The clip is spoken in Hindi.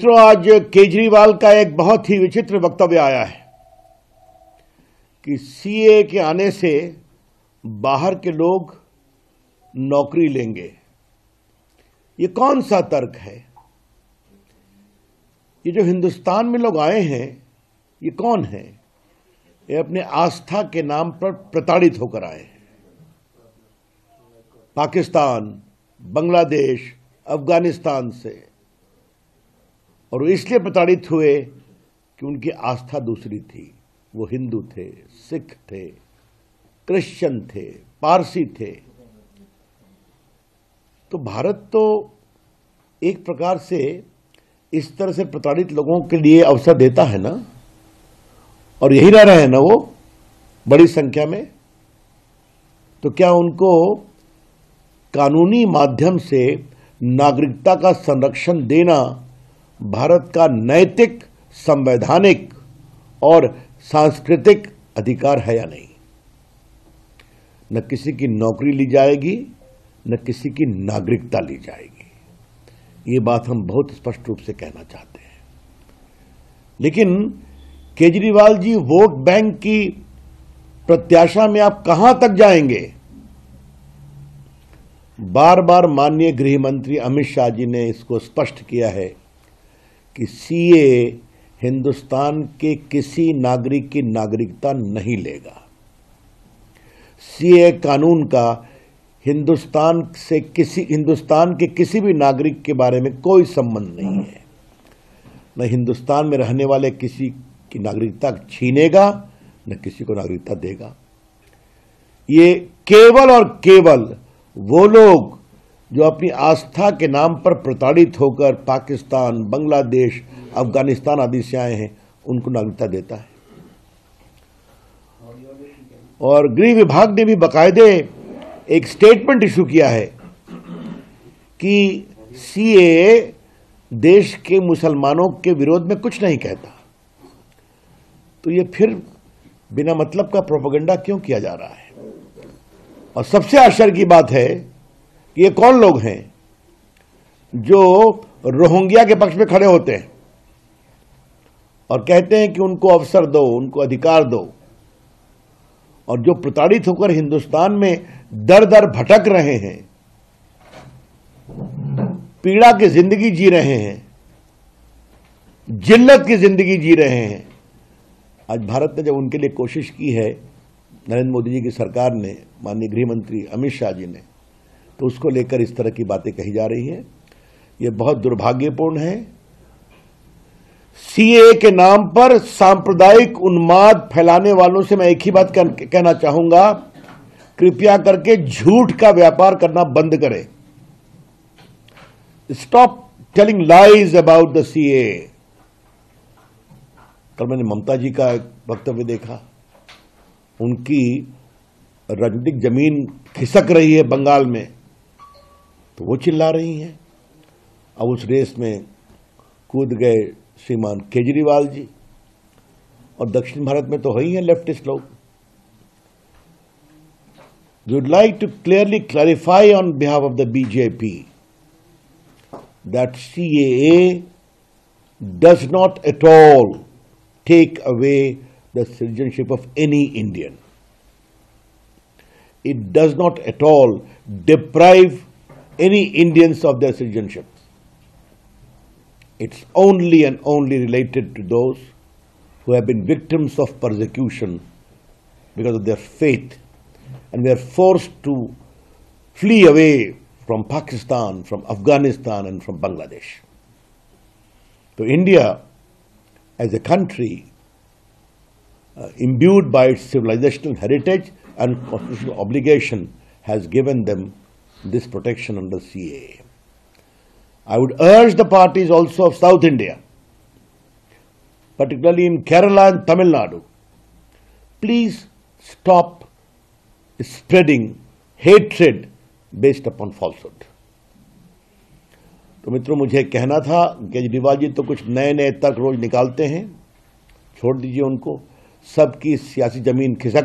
मित्रों, आज केजरीवाल का एक बहुत ही विचित्र वक्तव्य आया है कि सीए के आने से बाहर के लोग नौकरी लेंगे। ये कौन सा तर्क है? ये जो हिंदुस्तान में लोग आए हैं, ये कौन है? ये अपने आस्था के नाम पर प्रताड़ित होकर आए हैं। पाकिस्तान, बांग्लादेश, अफगानिस्तान से, और वो इसलिए प्रताड़ित हुए कि उनकी आस्था दूसरी थी। वो हिंदू थे, सिख थे, क्रिश्चियन थे, पारसी थे। तो भारत तो एक प्रकार से इस तरह से प्रताड़ित लोगों के लिए अवसर देता है ना, और यही रह रहे हैं ना वो बड़ी संख्या में। तो क्या उनको कानूनी माध्यम से नागरिकता का संरक्षण देना भारत का नैतिक, संवैधानिक और सांस्कृतिक अधिकार है या नहीं? न किसी की नौकरी ली जाएगी, न किसी की नागरिकता ली जाएगी। ये बात हम बहुत स्पष्ट रूप से कहना चाहते हैं। लेकिन केजरीवाल जी, वोट बैंक की प्रत्याशा में आप कहां तक जाएंगे? बार बार माननीय गृह मंत्री अमित शाह जी ने इसको स्पष्ट किया है कि सीए हिंदुस्तान के किसी नागरिक की नागरिकता नहीं लेगा। सीए कानून का हिंदुस्तान के किसी भी नागरिक के बारे में कोई संबंध नहीं है। न हिंदुस्तान में रहने वाले किसी की नागरिकता छीनेगा, न किसी को नागरिकता देगा। ये केवल और केवल वो लोग जो अपनी आस्था के नाम पर प्रताड़ित होकर पाकिस्तान, बांग्लादेश, अफगानिस्तान आदि से आए हैं, उनको नागरिकता देता है। और गृह विभाग ने भी बाकायदे एक स्टेटमेंट इशू किया है कि सीए देश के मुसलमानों के विरोध में कुछ नहीं कहता। तो ये फिर बिना मतलब का प्रोपेगेंडा क्यों किया जा रहा है? और सबसे आश्चर्य की बात है कि ये कौन लोग हैं जो रोहिंग्या के पक्ष में खड़े होते हैं और कहते हैं कि उनको अवसर दो, उनको अधिकार दो, और जो प्रताड़ित होकर हिंदुस्तान में दर दर भटक रहे हैं, पीड़ा की जिंदगी जी रहे हैं, जिल्लत की जिंदगी जी रहे हैं। आज भारत ने जब उनके लिए कोशिश की है, नरेंद्र मोदी जी की सरकार ने, माननीय गृह मंत्री अमित शाह जी ने, तो उसको लेकर इस तरह की बातें कही जा रही हैं। यह बहुत दुर्भाग्यपूर्ण है। सीए के नाम पर सांप्रदायिक उन्माद फैलाने वालों से मैं एक ही बात कहना चाहूंगा, कृपया करके झूठ का व्यापार करना बंद करें। Stop telling lies about the CA. कल मैंने ममता जी का एक वक्तव्य देखा। उनकी राजनीतिक जमीन खिसक रही है बंगाल में, तो वो चिल्ला रही हैं। अब उस रेस में कूद गए श्रीमान केजरीवाल जी, और दक्षिण भारत में तो है ही है लेफ्टिस्ट लोग। We would like to clearly clarify on behalf of the BJP that CAA does not at all take away the citizenship of any Indian. It does not at all deprive any Indians of their citizenship. It's only and only related to those who have been victims of persecution because of their faith and were forced to flee away from Pakistan, from Afghanistan and from Bangladesh. So India as a country, imbued by its civilizational heritage and constitutional obligation, has given them this protection under CAA. I would urge the parties also of South India, particularly in Kerala and Tamil Nadu, please stop spreading hatred based upon falsehood. तो मित्रों, मुझे कहना था, केजरीवाल जी तो कुछ नए नए तर्क रोज निकालते हैं, छोड़ दीजिए उनको। सबकी सियासी जमीन खिसक